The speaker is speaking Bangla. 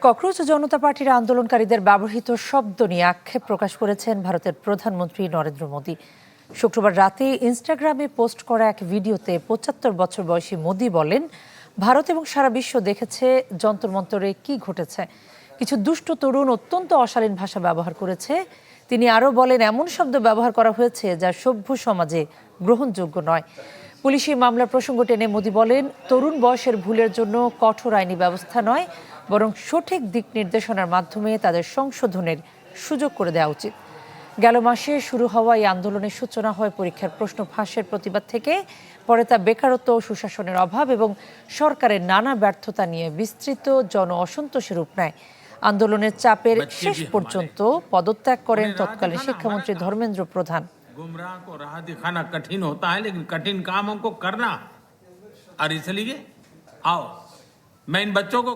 ককরোচ জনতা পার্টির আন্দোলনকারীদের ব্যবহৃত শব্দ নিয়ে আক্ষেপ প্রকাশ করেছেন ভারতের প্রধানমন্ত্রী নরেন্দ্র মোদী। শুক্রবার রাতে ইনস্টাগ্রামে পোস্ট করা এক ভিডিওতে ৭৫ বছর বয়সী মোদী বলেন, ভারত এবং সারা বিশ্ব দেখেছে যন্তর মন্তরে কি ঘটেছে। কিছু দুষ্ট তরুণ অত্যন্ত অশালীন ভাষা ব্যবহার করেছে। তিনি আরও বলেন, এমন শব্দ ব্যবহার করা হয়েছে যা সভ্য সমাজে গ্রহণযোগ্য নয়। পুলিশি মামলার প্রসঙ্গ টেনে মোদী বলেন, তরুণ বয়সের ভুলের জন্য কঠোর আইনি ব্যবস্থা নয়, বরং সঠিক দিক নির্দেশনার মাধ্যমে তাদের সংশোধনের সুযোগ করে দেওয়া উচিত। গেল মাসে শুরু হওয়া এই আন্দোলনের সূচনা হয় পরীক্ষার প্রশ্ন ফাঁসের প্রতিবাদ থেকে। পরে তা বেকারত্ব, সুশাসনের অভাব এবং সরকারের নানা ব্যর্থতা নিয়ে বিস্তৃত জন অসন্তোষের রূপ নেয়। আন্দোলনের চাপের শেষ পর্যন্ত পদত্যাগ করেন তৎকালীন শিক্ষামন্ত্রী ধর্মেন্দ্র প্রধান। गुमराह को राह दिखाना कठिन होता है, लेकिन कठिन काम हमको करना। और इसलिए आओ मैं इन बच्चों को